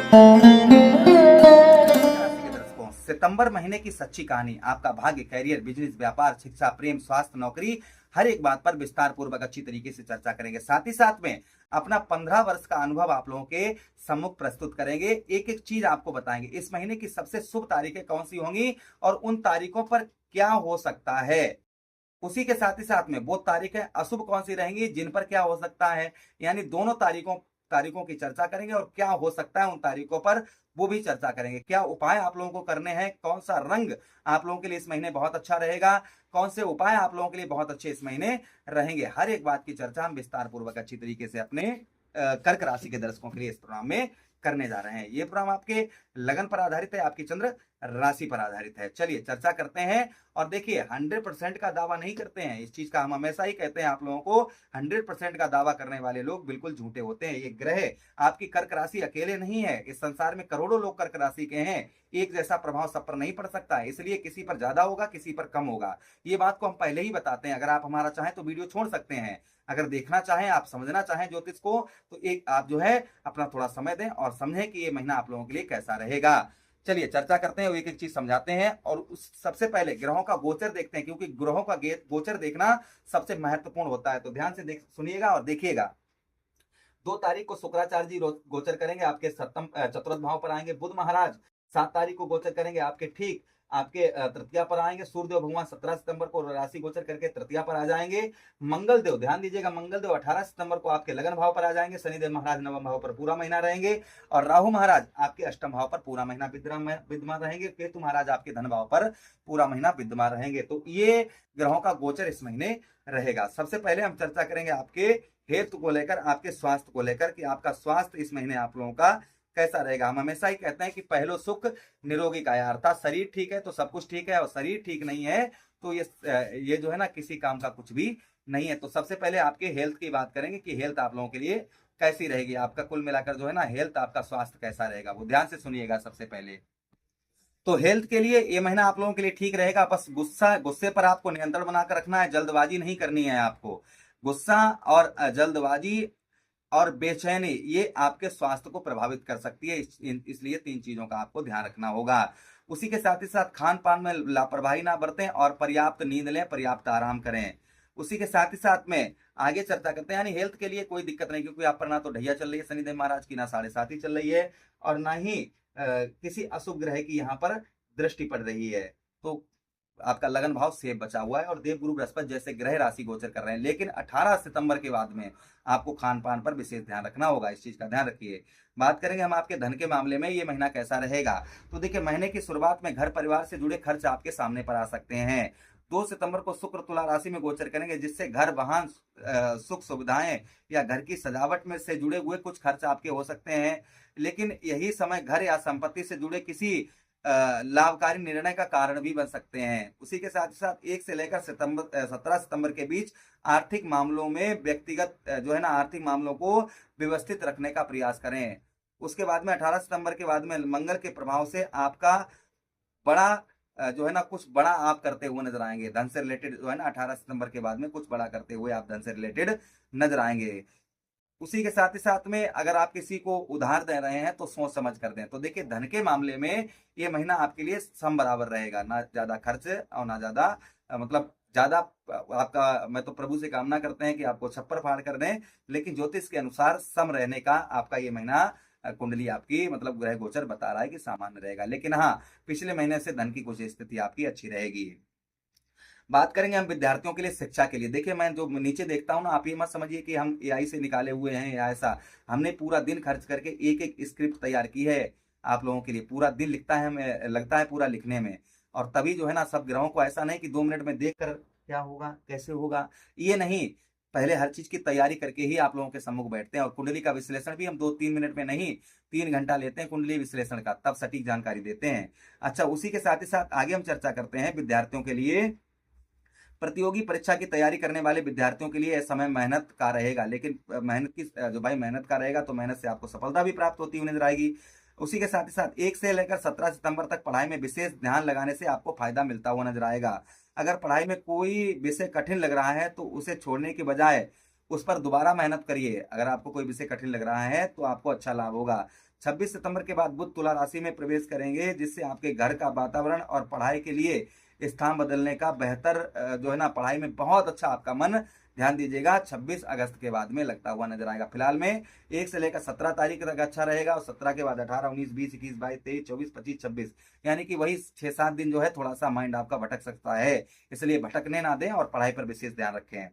राशि के दर्शकों, सितंबर महीने की सच्ची कहानी आपका भाग्य, कैरियर, बिजनेस, व्यापार, शिक्षा, प्रेम, स्वास्थ्य, नौकरी, हर एक बात पर विस्तार पूर्वक अच्छी तरीके से चर्चा करेंगे। साथ ही साथ में अपना 15 वर्ष का अनुभव आप लोगों के सम्मुख प्रस्तुत करेंगे। एक एक चीज आपको बताएंगे। इस महीने की सबसे शुभ तारीखें कौन सी होंगी और उन तारीखों पर क्या हो सकता है। उसी के साथ ही साथ में वो तारीखें अशुभ कौन सी रहेंगी, जिन पर क्या हो सकता है। यानी दोनों तारीखों तारीखों की चर्चा करेंगे और क्या हो सकता है उन तारीखों पर, वो भी चर्चा करेंगे। क्या उपाय आप लोगों को करने हैं, कौन सा रंग आप लोगों के लिए इस महीने बहुत अच्छा रहेगा, कौन से उपाय आप लोगों के लिए बहुत अच्छे इस महीने रहेंगे, हर एक बात की चर्चा हम विस्तार पूर्वक अच्छी तरीके से अपने कर्क राशि के दर्शकों के लिए इस प्रोग्राम में करने जा रहे हैं। ये प्रोग्राम आपके लगन पर आधारित है, आपकी चंद्र राशि पर आधारित है। चलिए चर्चा करते हैं। और देखिए 100% का दावा नहीं करते हैं, इस चीज का हम हमेशा ही कहते हैं आप लोगों को, 100% का दावा करने वाले लोग बिल्कुल झूठे होते हैं। ये ग्रह आपकी कर्क राशि अकेले नहीं है, इस संसार में करोड़ों लोग कर्क राशि के हैं। एक जैसा प्रभाव सब पर नहीं पड़ सकता है, इसलिए किसी पर ज्यादा होगा, किसी पर कम होगा। ये बात को हम पहले ही बताते हैं। अगर आप हमारा चाहें तो वीडियो छोड़ सकते हैं, अगर देखना चाहें, आप समझना चाहें ज्योतिष को, तो एक आप जो है अपना थोड़ा समय दें और समझें कि ये महीना आप लोगों के लिए कैसा रहेगा। चलिए चर्चा करते हैं, एक एक चीज समझाते हैं। और उस सबसे पहले ग्रहों का गोचर देखते हैं, क्योंकि ग्रहों का गोचर देखना सबसे महत्वपूर्ण होता है। तो ध्यान से सुनिएगा और देखिएगा। 2 तारीख को शुक्राचार्य जी गोचर करेंगे, आपके सप्तम चतुर्थ भाव पर आएंगे। बुध महाराज 7 तारीख को गोचर करेंगे, आपके ठीक आपके तृतीया पर आएंगे। सूर्यदेव भगवान 17 सितंबर को राशि गोचर करके तृतीया पर आ जाएंगे। मंगल देव, ध्यान दीजिएगा, मंगल देव 18 सितंबर को आपके लगन भाव पर आ जाएंगे। शनिदेव महाराज 9वें भाव पर पूरा महीना रहेंगे। और राहु महाराज आपके अष्टम भाव पर पूरा महीना विद्यमान रहेंगे। केतु महाराज आपके धन भाव पर पूरा महीना विद्यमान रहेंगे। तो ये ग्रहों का गोचर इस महीने रहेगा। सबसे पहले हम चर्चा करेंगे आपके हेल्थ को लेकर, आपके स्वास्थ्य को लेकर, कि आपका स्वास्थ्य इस महीने आप लोगों का कैसा रहेगा। हम हमेशा ही कहते हैं कि पहलो सुख निरोगी काया, अर्थात शरीर ठीक है तो सब कुछ ठीक है, और शरीर ठीक नहीं है तो ये जो है ना, किसी काम का कुछ भी नहीं है। तो सबसे पहले आपके हेल्थ की बात करेंगे कि हेल्थ आप लोगों के लिए कैसी रहेगी, आपका कुल मिलाकर जो है ना हेल्थ, आपका स्वास्थ्य कैसा रहेगा, वो ध्यान से सुनिएगा। सबसे पहले तो हेल्थ के लिए ये महीना आप लोगों के लिए ठीक रहेगा। बस गुस्से पर आपको नियंत्रण बनाकर रखना है, जल्दबाजी नहीं करनी है आपको। गुस्सा और जल्दबाजी और बेचैनी ये आपके स्वास्थ्य को प्रभावित कर सकती है, इसलिए 3 चीजों का आपको ध्यान रखना होगा। उसी के साथ ही साथ खान पान में लापरवाही ना बरतें और पर्याप्त नींद लें, पर्याप्त आराम करें। उसी के साथ ही साथ में आगे चर्चा करते हैं। यानी हेल्थ के लिए कोई दिक्कत नहीं, क्योंकि आप पर ना तो ढैया चल रही है शनिदेव महाराज की, ना 7.5 चल रही है, और ना ही किसी अशुभ ग्रह की यहाँ पर दृष्टि पड़ रही है। तो आपका लगन भाव सेफ बचा हुआ है और देव गुरु बृहस्पति जैसे ग्रह राशि गोचर कर रहे हैं। लेकिन 18 सितंबर के बाद में आपको खान पान पर विशेष ध्यान रखना होगा, इस चीज का ध्यान रखिए। बात करेंगे हम आपके धन के मामले में, ये महीना कैसा रहेगा। तो देखिए महीने की शुरुआत में घर परिवार से जुड़े खर्च आपके सामने पर आ सकते हैं। 2 सितंबर को शुक्र तुला राशि में गोचर करेंगे, जिससे घर, वाहन, सुख सुविधाएं या घर की सजावट में से जुड़े हुए कुछ खर्च आपके हो सकते हैं। लेकिन यही समय घर या संपत्ति से जुड़े किसी लाभकारी निर्णय का कारण भी बन सकते हैं। उसी के साथ ही साथ 1 से लेकर 17 सितंबर के बीच आर्थिक मामलों में व्यक्तिगत जो है ना आर्थिक मामलों को व्यवस्थित रखने का प्रयास करें। उसके बाद में 18 सितंबर के बाद में मंगल के प्रभाव से आपका बड़ा जो है ना कुछ बड़ा आप करते हुए नजर आएंगे। धन से रिलेटेड जो है ना 18 सितंबर के बाद में कुछ बड़ा करते हुए आप धन से रिलेटेड नजर आएंगे। उसी के साथ ही साथ में अगर आप किसी को उधार दे रहे हैं तो सोच समझ कर दें। तो देखिए धन के मामले में ये महीना आपके लिए सम बराबर रहेगा, ना ज्यादा खर्च और ना ज्यादा मतलब ज्यादा आपका। मैं तो प्रभु से कामना करते हैं कि आपको छप्पर फाड़ कर दें, लेकिन ज्योतिष के अनुसार सम रहने का आपका ये महीना कुंडली आपकी मतलब ग्रह गोचर बता रहा है कि सामान्य रहेगा। लेकिन हाँ, पिछले महीने से धन की कुछ स्थिति आपकी अच्छी रहेगी। बात करेंगे हम विद्यार्थियों के लिए शिक्षा के लिए। देखिए मैं जो नीचे देखता हूँ ना, आप ये मत समझिए कि हम एआई से निकाले हुए हैं या ऐसा। हमने पूरा दिन खर्च करके एक एक स्क्रिप्ट तैयार की है आप लोगों के लिए। पूरा दिन लिखता है, हमें लगता है पूरा लिखने में। और तभी जो है ना सब ग्रहों को ऐसा नहीं कि 2 मिनट में देख कर क्या होगा कैसे होगा, ये नहीं। पहले हर चीज की तैयारी करके ही आप लोगों के सम्मुख बैठते हैं। और कुंडली का विश्लेषण भी हम 2-3 मिनट में नहीं, 3 घंटा लेते हैं कुंडली विश्लेषण का, तब सटीक जानकारी देते हैं। अच्छा, उसी के साथ ही साथ आगे हम चर्चा करते हैं विद्यार्थियों के लिए। प्रतियोगी परीक्षा की तैयारी करने वाले विद्यार्थियों के लिए यह समय मेहनत का रहेगा। लेकिन मेहनत की जो भाई मेहनत का रहेगा तो मेहनत से आपको सफलता भी प्राप्त होती हुई नजर आएगी। उसी के साथ ही साथ 1 से लेकर 17 सितंबर तक पढ़ाई में विशेष ध्यान लगाने से आपको फायदा मिलता हुआ नजर आएगा। अगर पढ़ाई में कोई विषय कठिन लग रहा है तो उसे छोड़ने के बजाय उस पर दोबारा मेहनत करिए। अगर आपको कोई विषय कठिन लग रहा है तो आपको अच्छा लाभ होगा। 26 सितंबर के बाद बुध तुला राशि में प्रवेश करेंगे, जिससे आपके घर का वातावरण और पढ़ाई के लिए स्थान बदलने का बेहतर जो है ना, पढ़ाई में बहुत अच्छा आपका मन, ध्यान दीजिएगा, 26 अगस्त के बाद में लगता हुआ नजर आएगा। फिलहाल में 1 से लेकर 17 तारीख तक अच्छा रहेगा, और 17 के बाद 18, 19, 20, 21, 22, 23, 24, 25, 26, यानी कि वही 6-7 दिन जो है थोड़ा सा माइंड आपका भटक सकता है, इसलिए भटकने ना दें और पढ़ाई पर विशेष ध्यान रखें।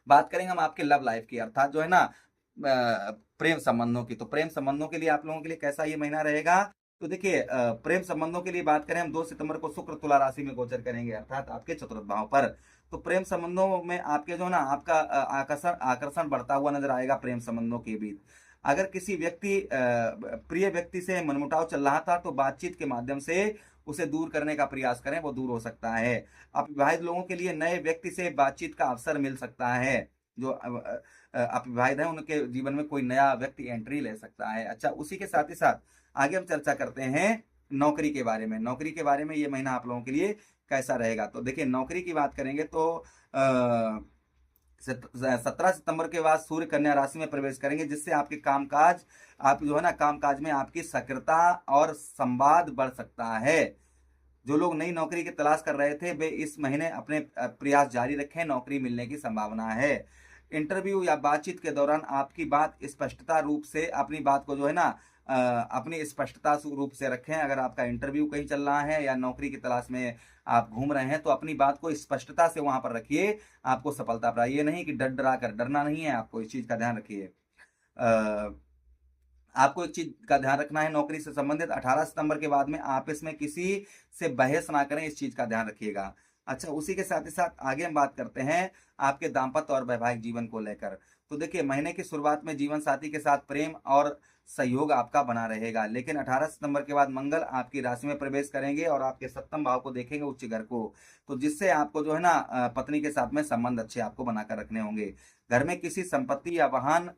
बात करेंगे हम आपके लव लाइफ की, अर्थात जो है ना प्रेम संबंधों की। तो प्रेम संबंधों के लिए आप लोगों के लिए कैसा ये महीना रहेगा? तो देखिए, प्रेम संबंधों के लिए बात करें हम, 2 सितंबर को शुक्र तुला राशि में गोचर करेंगे, अर्थात आपके चतुर्थ भाव पर। तो प्रेम संबंधों में आपके जो है ना, आपका आकर्षण आकर्षण बढ़ता हुआ नजर आएगा प्रेम संबंधों के बीच। अगर किसी व्यक्ति प्रिय व्यक्ति से मनमुटाव चल रहा था, तो बातचीत के माध्यम से उसे दूर करने का प्रयास करें, वो दूर हो सकता है। अविवाहित लोगों के लिए नए व्यक्ति से बातचीत का अवसर मिल सकता है। जो अविवाहित है, उनके जीवन में कोई नया व्यक्ति एंट्री ले सकता है। अच्छा, उसी के साथ ही साथ आगे हम चर्चा करते हैं नौकरी के बारे में। नौकरी के बारे में ये महीना आप लोगों के लिए कैसा रहेगा? तो देखिए, नौकरी की बात करेंगे तो 17 सितंबर के बाद सूर्य कन्या राशि में प्रवेश करेंगे, जिससे आपके कामकाज, आप जो है ना, कामकाज में आपकी सक्रियता और संवाद बढ़ सकता है। जो लोग नई नौकरी की तलाश कर रहे थे, वे इस महीने अपने प्रयास जारी रखें, नौकरी मिलने की संभावना है। इंटरव्यू या बातचीत के दौरान आपकी बात स्पष्टता रूप से, अपनी बात को जो है ना, अपनी स्पष्टता रूप से रखें। अगर आपका इंटरव्यू कहीं चल रहा है या नौकरी की तलाश में आप घूम रहे हैं, तो अपनी बात को स्पष्टता से वहां पर रखिए, आपको सफलता प्राप्त। ये नहीं कि डर डरा कर, डरना नहीं है, आपको इस चीज का ध्यान रखिए। आपको एक चीज का ध्यान रखना है, नौकरी से संबंधित 18 सितंबर के बाद में आपस में किसी से बहस ना करें, इस चीज का ध्यान रखिएगा। अच्छा, उसी के साथ ही साथ आगे हम बात करते हैं आपके दाम्पत्य और वैवाहिक जीवन को लेकर। तो देखिए, महीने की शुरुआत में जीवन साथी के साथ प्रेम और सहयोग आपका बना रहेगा, लेकिन 18 सितंबर के बाद मंगल आपकी राशि में प्रवेश करेंगे और आपके सप्तम भाव को देखेंगे, उच्च घर को, तो जिससे आपको जो है ना, पत्नी के साथ में संबंध अच्छे आपको बनाकर रखने होंगे। घर में किसी संपत्ति या वाहन,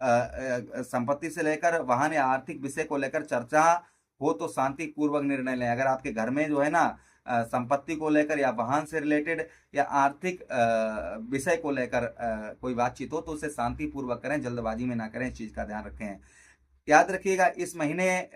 संपत्ति से लेकर वाहन या आर्थिक विषय को लेकर चर्चा हो तो शांति पूर्वक निर्णय लें। अगर आपके घर में जो है ना, संपत्ति को लेकर या वाहन से रिलेटेड या आर्थिक विषय को लेकर कोई बातचीत हो, तो उसे शांति पूर्वक करें, जल्दबाजी में ना करें, इस चीज का ध्यान रखें। याद रखिएगा, इस महीने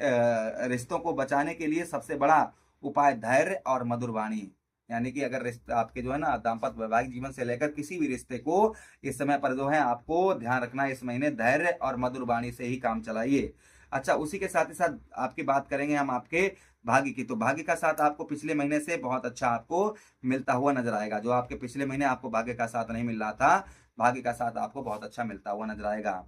रिश्तों को बचाने के लिए सबसे बड़ा उपाय धैर्य और मधुर वाणी, यानी कि अगर रिश्ता आपके जो है ना, दाम्पत्य वैवाहिक जीवन से लेकर किसी भी रिश्ते को इस समय पर जो है आपको ध्यान रखना है, इस महीने धैर्य और मधुर वाणी से ही काम चलाइए। अच्छा, उसी के साथ ही साथ आपकी बात करेंगे हम आपके भाग्य की। तो भाग्य का साथ आपको पिछले महीने से बहुत अच्छा आपको मिलता हुआ नजर आएगा। जो आपके पिछले महीने आपको भाग्य का साथ नहीं मिल रहा था, भाग्य का साथ आपको बहुत अच्छा मिलता हुआ नजर आएगा।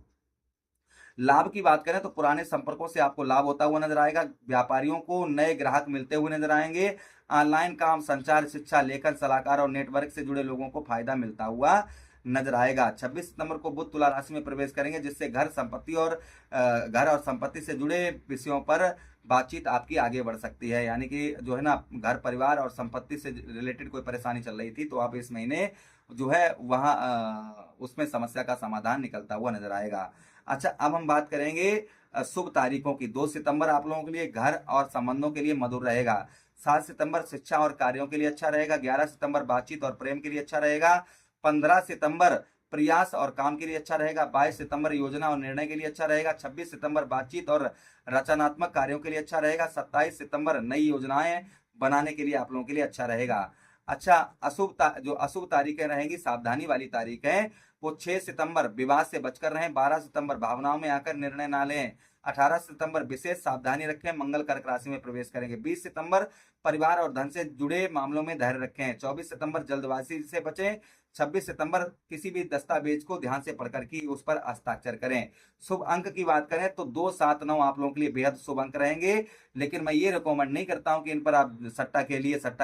लाभ की बात करें तो पुराने संपर्कों से आपको लाभ होता हुआ नजर आएगा। व्यापारियों को नए ग्राहक मिलते हुए नजर आएंगे। ऑनलाइन काम, संचार, शिक्षा, लेखन, सलाहकार और नेटवर्क से जुड़े लोगों को फायदा मिलता हुआ नजर आएगा। 26 सितंबर को बुध तुला राशि में प्रवेश करेंगे, जिससे घर और संपत्ति से जुड़े विषयों पर बातचीत आपकी आगे बढ़ सकती है। यानी कि जो है ना, घर परिवार और संपत्ति से रिलेटेड कोई परेशानी चल रही थी, तो आप इस महीने जो है वहां उसमें समस्या का समाधान निकलता हुआ नजर आएगा। अच्छा, अब हम बात करेंगे शुभ तारीखों की। 2 सितंबर आप लोगों के लिए घर और संबंधों के लिए मधुर रहेगा। 7 सितंबर शिक्षा और कार्यों के लिए अच्छा रहेगा। 11 सितंबर बातचीत और प्रेम के लिए अच्छा रहेगा। 15 सितंबर प्रयास और काम के लिए अच्छा रहेगा। 22 सितंबर योजना और निर्णय के लिए अच्छा रहेगा। 26 सितंबर बातचीत और रचनात्मक कार्यों के लिए अच्छा रहेगा। 27 सितंबर नई योजनाएं बनाने के लिए आप लोगों के लिए अच्छा रहेगा। अच्छा, जो अशुभ तारीखें रहेंगी, सावधानी वाली तारीखें, वो 6 सितंबर विवाद से बचकर रहें। 12 सितंबर भावनाओं में आकर निर्णय ना लें। 18 सितंबर विशेष सावधानी रखें, मंगल कर्क राशि में प्रवेश करेंगे। 20 सितंबर परिवार और धन से जुड़े मामलों में धैर्य रखें। 24 सितंबर जल्दबाजी से बचें। 26 सितंबर किसी भी दस्तावेज को ध्यान से पढ़कर की उस पर हस्ताक्षर करें। शुभ अंक की बात करें तो 2, 7, 9 आप लोगों के लिए बेहद शुभ अंक रहेंगे, लेकिन मैं ये रिकमेंड नहीं करता हूं कि इन पर आप सट्टा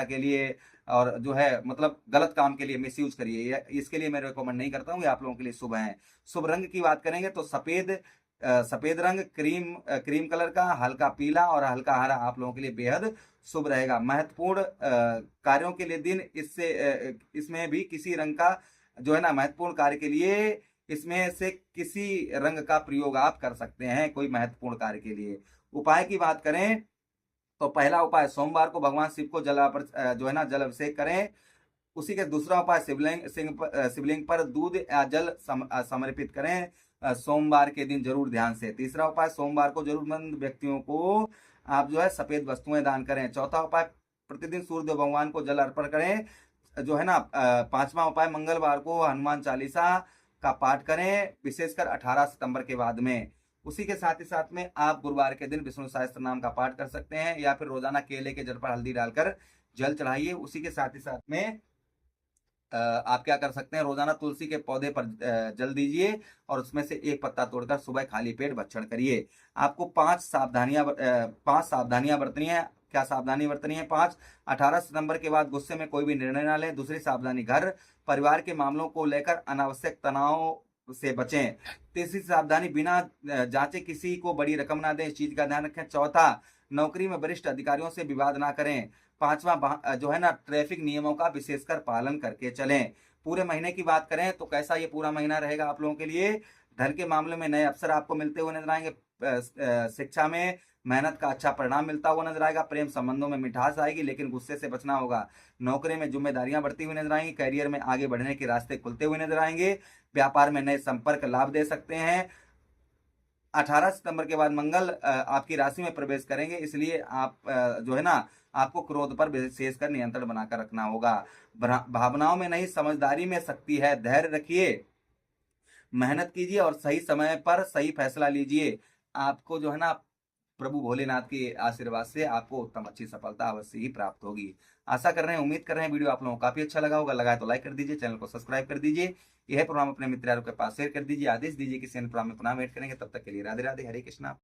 के लिए और जो है मतलब गलत काम के लिए मिस यूज करिए। इसके लिए मैं रिकमेंड नहीं करता हूँ, ये आप लोगों के लिए शुभ है। शुभ रंग की बात करेंगे तो सफेद रंग, क्रीम कलर का, हल्का पीला और हल्का हरा आप लोगों के लिए बेहद शुभ रहेगा। महत्वपूर्ण कार्यों के लिए दिन, इसमें भी किसी रंग का जो है ना, महत्वपूर्ण कार्य के लिए इसमें से किसी रंग का प्रयोग आप कर सकते हैं, कोई महत्वपूर्ण कार्य के लिए। उपाय की बात करें तो पहला उपाय, सोमवार को भगवान शिव को जो है ना, जल अभिषेक करें। उसी के दूसरा उपाय, शिवलिंग पर दूध या जल समर्पित करें। सोमवार के दिन जरूर ध्यान से। तीसरा उपाय, सोमवार को जरूरतमंद व्यक्तियों को आप जो है सफेद वस्तुएं दान करें। चौथा उपाय, प्रतिदिन सूर्य भगवान को जल अर्पण करें। जो है ना, पांचवा उपाय, मंगलवार को हनुमान चालीसा का पाठ करें, विशेषकर 18 सितंबर के बाद में। उसी के साथ ही साथ में आप गुरुवार के दिन विष्णु सहस्त्र नाम का पाठ कर सकते हैं, या फिर रोजाना केले के जल पर हल्दी डालकर जल चढ़ाइए। उसी के साथ ही साथ में आप क्या कर सकते हैं, रोजाना तुलसी के पौधे पर जल दीजिए और उसमें से एक पत्ता तोड़कर सुबह खाली पेट भक्षण करिए। आपको 5 सावधानियां बरतनी है। क्या सावधानी बरतनी है? 5, 18 सितंबर के बाद गुस्से में कोई भी निर्णय ना लें। दूसरी सावधानी, घर परिवार के मामलों को लेकर अनावश्यक तनाव से बचें। तीसरी सावधानी, बिना जांचे किसी को बड़ी रकम ना दें, इस चीज का ध्यान रखें। चौथा, नौकरी में वरिष्ठ अधिकारियों से विवाद ना करें। पांचवा, जो है ना, ट्रैफिक नियमों का विशेषकर पालन करके चलें। पूरे महीने की बात करें तो कैसा ये पूरा महीना रहेगा आप लोगों के लिए? धन के मामले में नए अवसर आपको मिलते हुए नजर आएंगे। शिक्षा में मेहनत का अच्छा परिणाम मिलता हुआ नजर आएगा। प्रेम संबंधों में मिठास आएगी, लेकिन गुस्से से बचना होगा। नौकरी में जिम्मेदारियां बढ़ती हुई नजर आएंगी। करियर में आगे बढ़ने के रास्ते खुलते हुए नजर आएंगे। व्यापार में नए संपर्क लाभ दे सकते हैं। 18 सितंबर के बाद मंगल आपकी राशि में प्रवेश करेंगे, इसलिए आप जो है ना, आपको क्रोध पर विशेषकर नियंत्रण बनाकर रखना होगा। भावनाओं में नहीं, समझदारी में शक्ति है। धैर्य रखिए, मेहनत कीजिए और सही समय पर सही फैसला लीजिए। आपको जो है ना, प्रभु भोलेनाथ के आशीर्वाद से आपको उत्तम अच्छी सफलता अवश्य ही प्राप्त होगी। आशा कर रहे हैं, उम्मीद कर रहे हैं वीडियो आप लोगों को काफी अच्छा लगा होगा। लगा तो लाइक कर दीजिए, चैनल को सब्सक्राइब कर दीजिए। यह प्रोग्राम अपने मित्रों के पास शेयर कर दीजिए। आदेश दीजिए कि सेन प्रोग्राम में पुनः वेट करेंगे। तब तक के लिए राधे राधे, हरे कृष्णा।